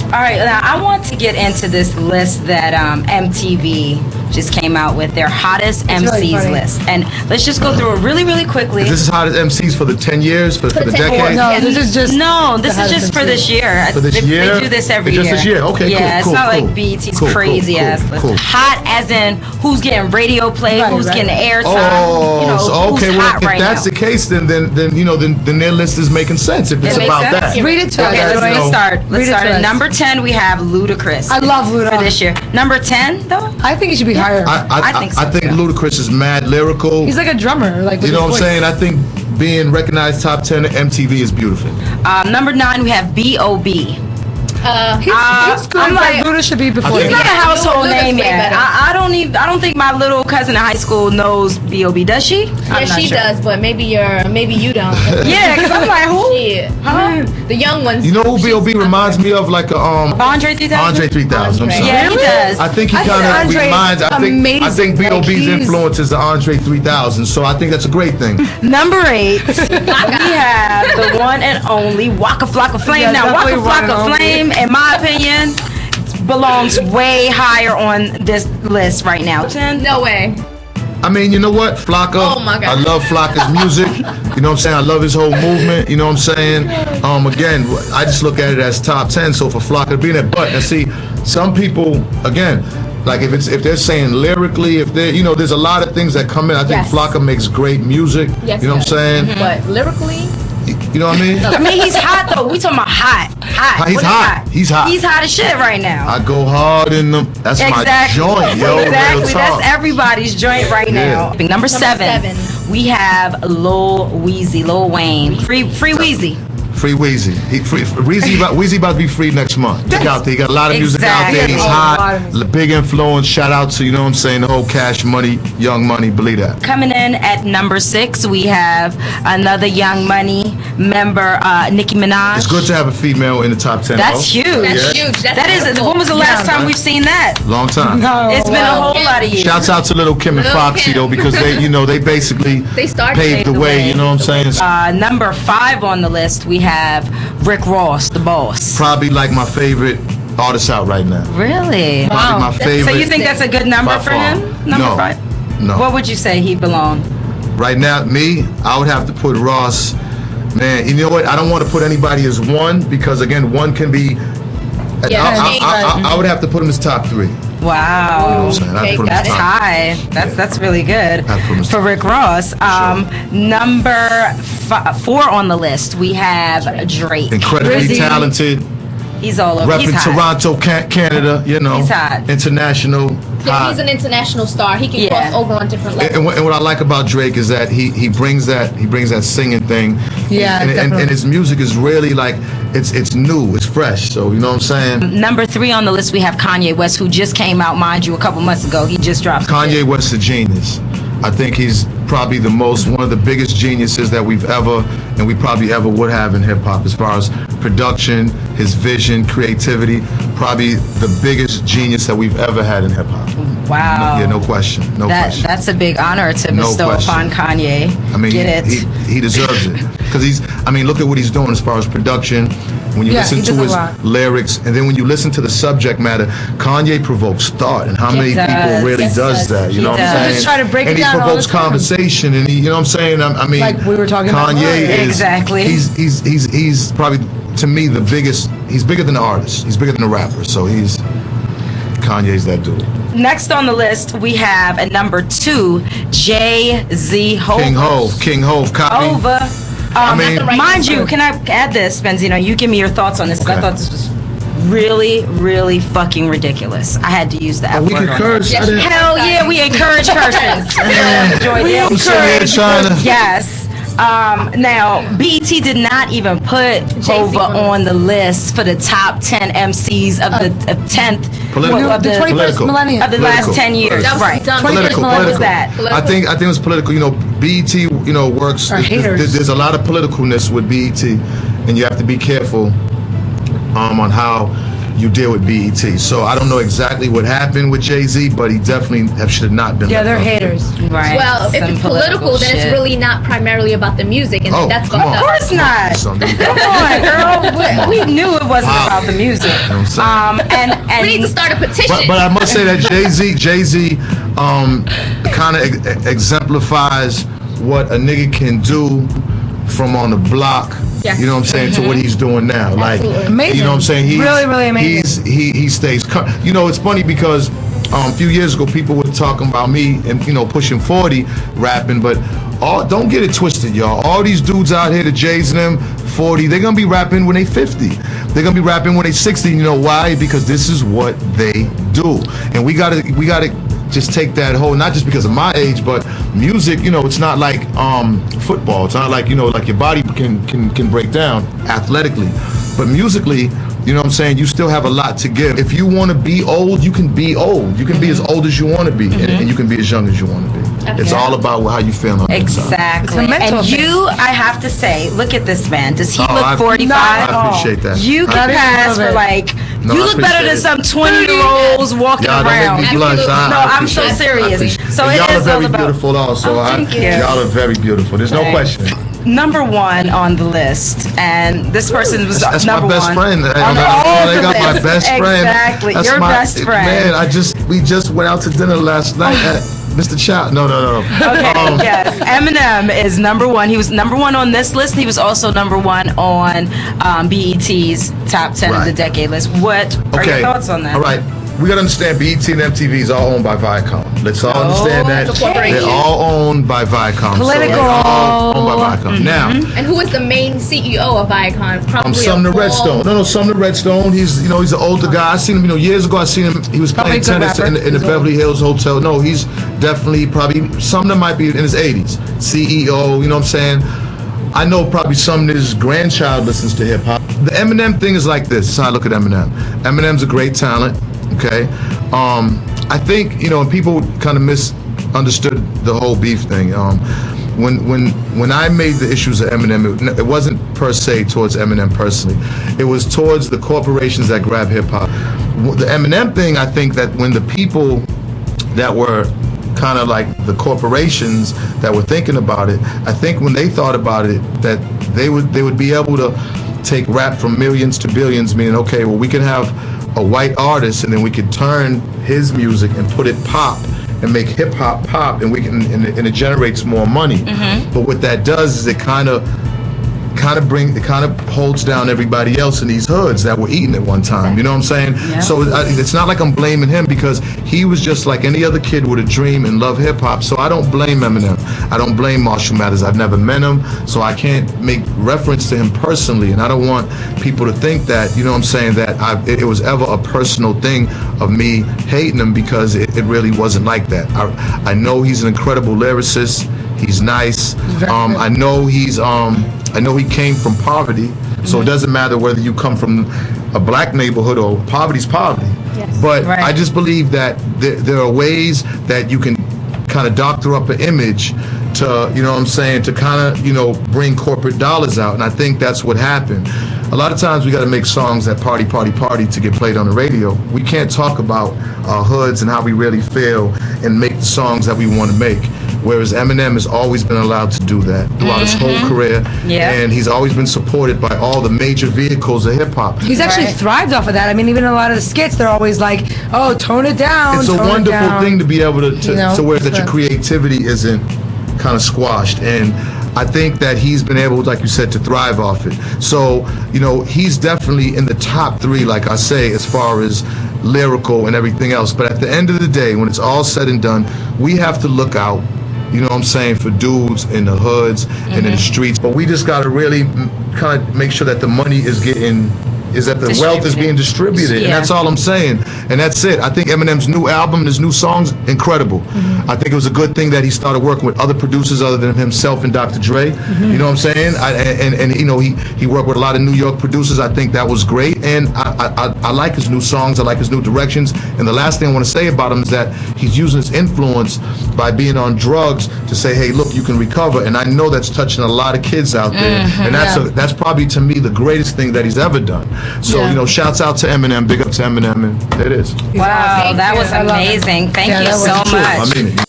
All right, now I want to get into this list that MTV just came out with, their hottest MCs list. And let's just go through it really, really quickly. Is this hottest MCs for the 10 years, for the decade? No, this is just for this year. For this year? They do this every year. Just this year? Okay, yeah, cool. It's not like BET's crazy ass list. Cool. Hot as in who's getting radio play, who's getting airtime. Oh, who's hot if right that's now. the case, then their list is making sense. If it's about that. Read it to us. Okay, let's start. Let's start at number 10. We have Ludacris. I love Luda for this year. Number 10, though. I think it should be higher. I think Ludacris is mad lyrical. He's like a drummer. Like you know what I'm saying? I think being recognized top 10 at MTV is beautiful. Number 9, we have B.o.b. He's good. I'm like, Luda should be before. He's not a household name yet. I don't think my little cousin in high school knows B.o.B. Does she? Yeah, she does, but maybe you don't. Yeah, because I'm like, who? Shit. Huh? The young ones. You know who B.o.B. reminds me of? Like Andre 3000. Andre 3000. I'm sorry. Yeah, he does. I think he kind of reminds. I think B.o.B.'s influence is the Andre 3000. So I think that's a great thing. Number 8, we have the one and only Waka Flocka Flame. Yeah, now, Waka Flocka Flame, in my opinion, belongs way higher on this list right now. No way. I mean, you know what? Flocka. Oh my God. I love Flocka's music. You know what I'm saying? I love his whole movement. You know what I'm saying? Again, I just look at it as top 10. So for Flocka to be in that, but now see, some people, again, like if they're saying lyrically, if they, there's a lot of things that come in. I think Flocka makes great music. Yes, you know what I'm saying? But lyrically. You know what I mean? I mean, he's hot though. We talking about hot. He's hot. He's hot. He's hot as shit right now. I go hard in them. That's my joint, yo. Exactly. That's everybody's joint right now. Number 7, we have Lil Wayne. Free Weezy. Free Weezy. Weezy about to be free next month. Check out there. He got a lot of music out there. He's hot. Big influence. Shout out to, the whole Cash Money, Young Money. Believe that. Coming in at number 6, we have another Young Money member, Nicki Minaj. It's good to have a female in the top 10. That's huge. That's huge. That is. When was the last time we've seen that? Long time. It's been a whole lot of years. Shouts out to Little Kim and Foxy though, because they basically paved the way. You know what I'm saying? Number 5 on the list, we have Rick Ross, the boss. Probably like my favorite artist out right now. Really? Probably my favorite. So you think that's a good number for him? Number 5? No. What would you say he belonged? Right now, I would have to put Ross. Man, you know what? I don't want to put anybody as 1 because again, 1 can be. I would have to put him as top 3. Wow, that's high. That's really good for Rick Ross. Number 4 on the list, we have Drake. Incredibly talented. He's all over. Repping Toronto, Canada. He's hot. International. He's an international star. He can cross over on different levels. And what I like about Drake is that he brings that singing thing. Yeah, and his music is really like it's new, it's fresh. So you know what I'm saying. Number 3 on the list, we have Kanye West, who just came out, mind you, a couple months ago. He just dropped. Kanye West is a genius. I think he's probably one of the biggest geniuses that we've ever, and we probably ever would have in hip hop as far as production, his vision, creativity. Probably the biggest genius that we've ever had in hip hop. Wow. No question. That's a big honor to bestow upon Kanye. I mean, he deserves it because look at what he's doing as far as production. When you listen to his lyrics, and then when you listen to the subject matter, Kanye provokes thought, and how many people really does that? You know what I'm saying? Just try to break it down. And he provokes conversation, and you know what I'm saying? I mean, like we were talking Kanye about. is exactly. He's probably, to me, the biggest. He's bigger than the artist. He's bigger than the rapper. So Kanye's that dude. Next on the list, we have at number 2, Jay-Z. King Hov. Copy. Over. Mind you, can I add this, Benzino? You give me your thoughts on this. Okay. I thought this was really, really fucking ridiculous. I had to use the F word. We can curse. Hell yeah, we encourage cursing. I'm sitting here trying to. Yes. Now, BET did not even put Hova on the list for the top 10 MCs of the 10th of the 21st millennium of the last 10 years. Right. Political. What was that? I think it was political. BET, works. There's a lot of politicalness with BET, and you have to be careful on how you deal with BET. So I don't know exactly what happened with Jay-Z, but he definitely should have not been. Yeah, they're haters. Right. Well, if Some it's political, then shit. it's really not primarily about the music, and that's come fucked on. up. Of course not. Come Come on, girl. We knew it wasn't about the music. You know what I'm saying? And We need to start a petition. But I must say that Jay-Z kind of exemplifies what a nigga can do from on the block. Yes. You know what I'm saying, to what he's doing now. Like, Amazing. you know what I'm saying? He's, Really, really amazing. He stays. You know, it's funny because a few years ago people were talking about me and pushing 40 rapping, but don't get it twisted, y'all. All these dudes out here, the Jays and them, 40, they're gonna be rapping when they 50. They're gonna be rapping when they 60. You know why? Because this is what they do, and we gotta just take that whole, not just because of my age, but music, it's not like football. It's not like, like your body can break down athletically. But musically, you know what I'm saying, you still have a lot to give. If you want to be old, you can be old. You can be as old as you want to be, and you can be as young as you want to be. It's all about how you feel on the inside. Exactly. It's a mental And thing. you, I have to say, look at this man. Does he I- look 45? I appreciate that. You can Not even a pass little for bit. like, No, you I look better than appreciate some 20-year-olds walking Y'all don't around. make me blush. I No, I'm so appreciate it. serious. I appreciate it. So And it y'all is are very all about- beautiful also. thank you. Y'all are very beautiful. There's no Thanks. question. Number one on the list, and this person was That's number my best one. friend. On I the got my list. best friend. Exactly, That's your my best friend. Man, we just went out to dinner last night at Mr. Chow. No. Okay, yes. Eminem is number one. He was number one on this list. He was also number one on BET's top 10 of the Right. decade list. What are your thoughts on that? All right. We gotta understand BET and MTVs are owned by Viacom. Let's all understand that. it's a corporation. They're all owned by Viacom. Political. So they're all owned by Viacom. Now, And who is the main CEO of Viacom? Probably Sumner Redstone. No, Sumner Redstone. He's he's an older guy. I seen him, years ago. I seen him. He was playing Probably a good tennis rapper. in the He's Beverly Hills Hotel. No, he's definitely Sumner might be in his 80s. CEO. You know what I'm saying? I know probably Sumner's grandchild listens to hip hop. The Eminem thing is like this. This is how I look at Eminem. Eminem's a great talent. Okay, I think and people kind of misunderstood the whole beef thing. When I made the issues of Eminem, it wasn't per se towards Eminem personally. It was towards the corporations that grab hip hop. The Eminem thing, I think that when the people that were kind of like the corporations that were thinking about it, I think when they thought about it, that they would be able to take rap from millions to billions, meaning, okay, well, we can have a white artist and then we could turn his music and put it pop and make hip hop pop, and and it generates more money. But what that does is it kind of holds down everybody else in these hoods that were eating at one time. You know what I'm saying? Yeah. So it's not like I'm blaming him, because he was just like any other kid with a dream and love hip hop. So I don't blame Eminem. I don't blame Marshall Mathers. I've never met him, so I can't make reference to him personally. And I don't want people to think that, you know what I'm saying, that it was ever a personal thing of me hating him, because it really wasn't like that. I know he's an incredible lyricist. He's nice. I know he came from poverty, so it doesn't matter whether you come from a black neighborhood or poverty's poverty. Yes. But Right. I just believe that there are ways that you can kind of doctor up an image to, you know what I'm saying, to kind of, bring corporate dollars out. And I think that's what happened. A lot of times we got to make songs that party to get played on the radio. We can't talk about our hoods and how we really feel and make the songs that we want to make. Whereas Eminem has always been allowed to do that throughout his whole career. Yeah. And he's always been supported by all the major vehicles of hip hop. He's actually thrived off of that. I mean, even a lot of the skits, they're always like, "Oh, tone it down." It's a tone it wonderful down. thing to be able to where that your but- creativity isn't kind of squashed. And I think that he's been able, like you said, to thrive off it. So, he's definitely in the top 3, like I say, as far as lyrical and everything else. But at the end of the day, when it's all said and done, we have to look out, you know what I'm saying, for dudes in the hoods and in the streets. But we just got to really kind of make sure that the money is that the wealth is being distributed. And that's all I'm saying. And that's it. I think Eminem's new album, his new songs, incredible. I think it was a good thing that he started working with other producers other than himself and Dr. Dre. You know what I'm saying? He worked with a lot of New York producers. I think that was great. And I like his new songs. I like his new directions. And the last thing I want to say about him is that he's using his influence by being on drugs to say, hey, look, you can recover. And I know that's touching a lot of kids out there. And that's probably, to me, the greatest thing that he's ever done. So, Yeah. you know, shouts out to Eminem, big up to Eminem, and there it is. Wow, that was I love it. amazing. Thank Yeah, you that was so true. much. I mean it.